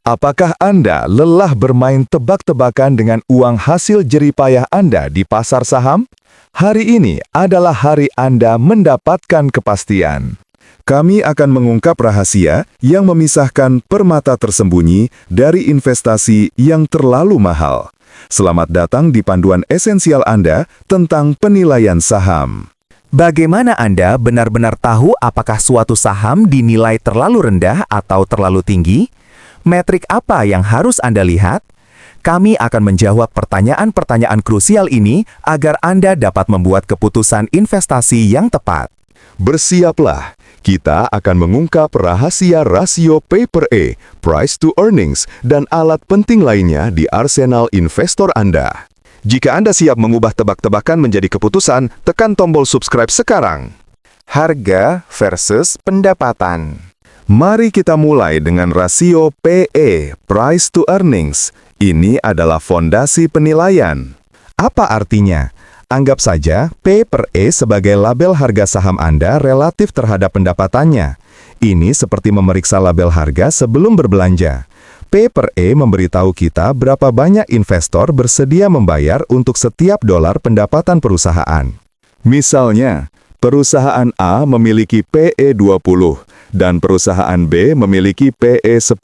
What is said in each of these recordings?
Apakah Anda lelah bermain tebak-tebakan dengan uang hasil jeripayah Anda di pasar saham? Hari ini adalah hari Anda mendapatkan kepastian. Kami akan mengungkap rahasia yang memisahkan permata tersembunyi dari investasi yang terlalu mahal. Selamat datang di panduan esensial Anda tentang penilaian saham. Bagaimana Anda benar-benar tahu apakah suatu saham dinilai terlalu rendah atau terlalu tinggi? Metrik apa yang harus Anda lihat? Kami akan menjawab pertanyaan-pertanyaan krusial ini agar Anda dapat membuat keputusan investasi yang tepat. Bersiaplah, kita akan mengungkap rahasia rasio P/E, price to earnings, dan alat penting lainnya di arsenal investor Anda. Jika Anda siap mengubah tebak-tebakan menjadi keputusan, tekan tombol subscribe sekarang. Harga versus pendapatan. Mari kita mulai dengan rasio PE, price to earnings. Ini adalah fondasi penilaian. Apa artinya? Anggap saja P/E sebagai label harga saham Anda relatif terhadap pendapatannya. Ini seperti memeriksa label harga sebelum berbelanja. P/E memberitahu kita berapa banyak investor bersedia membayar untuk setiap dolar pendapatan perusahaan. Misalnya, perusahaan A memiliki PE 20 dan perusahaan B memiliki PE 10.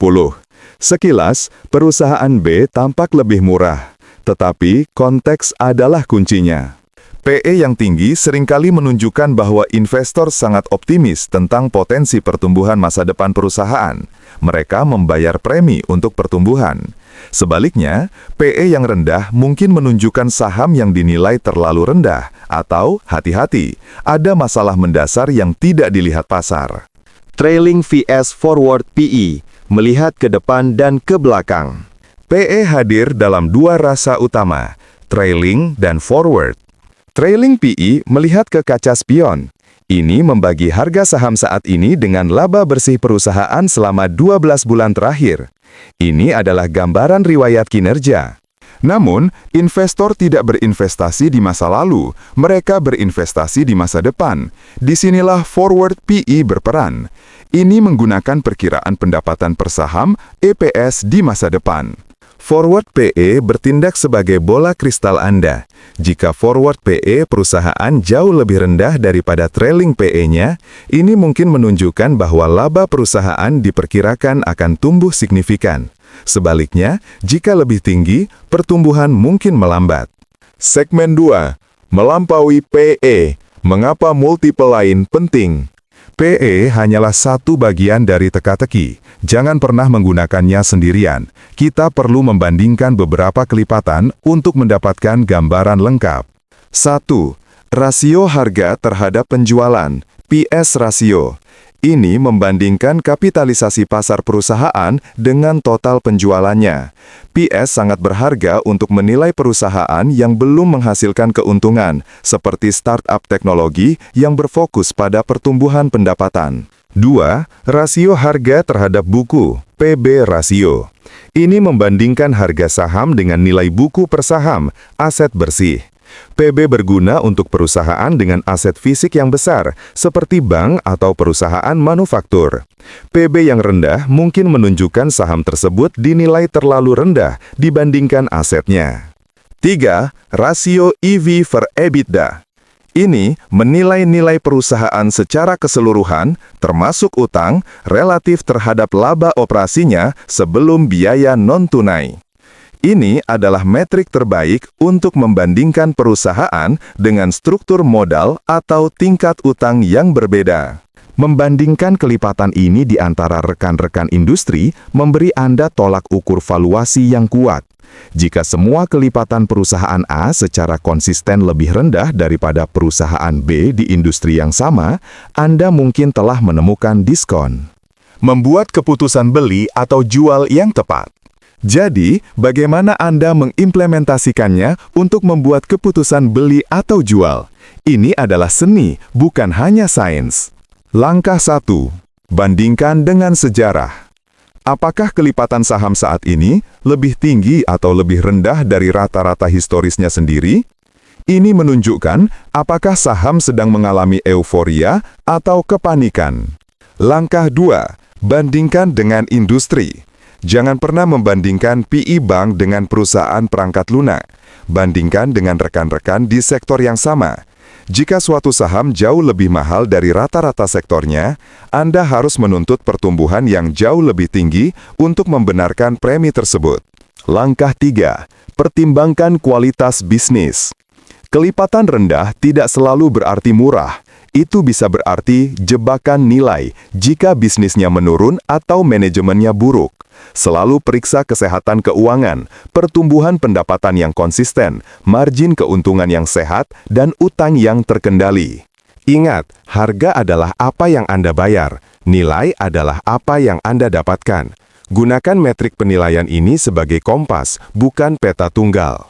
Sekilas, perusahaan B tampak lebih murah, tetapi konteks adalah kuncinya. PE yang tinggi seringkali menunjukkan bahwa investor sangat optimis tentang potensi pertumbuhan masa depan perusahaan. Mereka membayar premi untuk pertumbuhan. Sebaliknya, PE yang rendah mungkin menunjukkan saham yang dinilai terlalu rendah atau, hati-hati, ada masalah mendasar yang tidak dilihat pasar. Trailing vs Forward PE, melihat ke depan dan ke belakang. PE hadir dalam dua rasa utama, trailing dan forward. Trailing PE melihat ke kaca spion. Ini membagi harga saham saat ini dengan laba bersih perusahaan selama 12 bulan terakhir. Ini adalah gambaran riwayat kinerja. Namun, investor tidak berinvestasi di masa lalu, mereka berinvestasi di masa depan. Disinilah forward PE berperan. Ini menggunakan perkiraan pendapatan per saham EPS di masa depan. Forward PE bertindak sebagai bola kristal Anda. Jika forward PE perusahaan jauh lebih rendah daripada trailing PE-nya, ini mungkin menunjukkan bahwa laba perusahaan diperkirakan akan tumbuh signifikan. Sebaliknya, jika lebih tinggi, pertumbuhan mungkin melambat. Segmen 2. Melampaui PE. Mengapa multiple lain penting? PE hanyalah satu bagian dari teka-teki. Jangan pernah menggunakannya sendirian. Kita perlu membandingkan beberapa kelipatan untuk mendapatkan gambaran lengkap. 1. Rasio harga terhadap penjualan, PS rasio. Ini membandingkan kapitalisasi pasar perusahaan dengan total penjualannya. PS sangat berharga untuk menilai perusahaan yang belum menghasilkan keuntungan, seperti startup teknologi yang berfokus pada pertumbuhan pendapatan. 2. Rasio harga terhadap buku, PB rasio. Ini membandingkan harga saham dengan nilai buku per saham, aset bersih. PB berguna untuk perusahaan dengan aset fisik yang besar, seperti bank atau perusahaan manufaktur. PB yang rendah mungkin menunjukkan saham tersebut dinilai terlalu rendah dibandingkan asetnya. 3. Rasio EV per EBITDA. Ini menilai nilai perusahaan secara keseluruhan, termasuk utang, relatif terhadap laba operasinya sebelum biaya non-tunai. Ini adalah metrik terbaik untuk membandingkan perusahaan dengan struktur modal atau tingkat utang yang berbeda. Membandingkan kelipatan ini di antara rekan-rekan industri memberi Anda tolak ukur valuasi yang kuat. Jika semua kelipatan perusahaan A secara konsisten lebih rendah daripada perusahaan B di industri yang sama, Anda mungkin telah menemukan diskon. Membuat keputusan beli atau jual yang tepat. Jadi, bagaimana Anda mengimplementasikannya untuk membuat keputusan beli atau jual? Ini adalah seni, bukan hanya sains. Langkah 1. Bandingkan dengan sejarah. Apakah kelipatan saham saat ini lebih tinggi atau lebih rendah dari rata-rata historisnya sendiri? Ini menunjukkan apakah saham sedang mengalami euforia atau kepanikan. Langkah 2. Bandingkan dengan industri. Jangan pernah membandingkan PE bank dengan perusahaan perangkat lunak. Bandingkan dengan rekan-rekan di sektor yang sama. Jika suatu saham jauh lebih mahal dari rata-rata sektornya, Anda harus menuntut pertumbuhan yang jauh lebih tinggi untuk membenarkan premi tersebut. Langkah 3. Pertimbangkan kualitas bisnis. Kelipatan rendah tidak selalu berarti murah. Itu bisa berarti jebakan nilai jika bisnisnya menurun atau manajemennya buruk. Selalu periksa kesehatan keuangan, pertumbuhan pendapatan yang konsisten, margin keuntungan yang sehat, dan utang yang terkendali. Ingat, harga adalah apa yang Anda bayar, nilai adalah apa yang Anda dapatkan. Gunakan metrik penilaian ini sebagai kompas, bukan peta tunggal.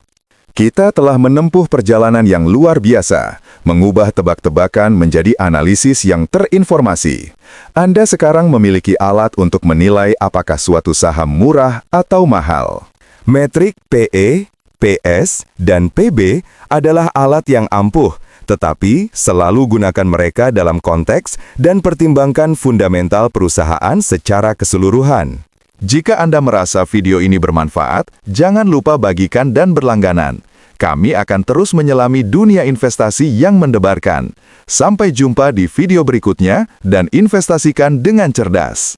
Kita telah menempuh perjalanan yang luar biasa, mengubah tebak-tebakan menjadi analisis yang terinformasi. Anda sekarang memiliki alat untuk menilai apakah suatu saham murah atau mahal. Metrik PE, PS, dan PB adalah alat yang ampuh, tetapi selalu gunakan mereka dalam konteks dan pertimbangkan fundamental perusahaan secara keseluruhan. Jika Anda merasa video ini bermanfaat, jangan lupa bagikan dan berlangganan. Kami akan terus menyelami dunia investasi yang mendebarkan. Sampai jumpa di video berikutnya dan investasikan dengan cerdas.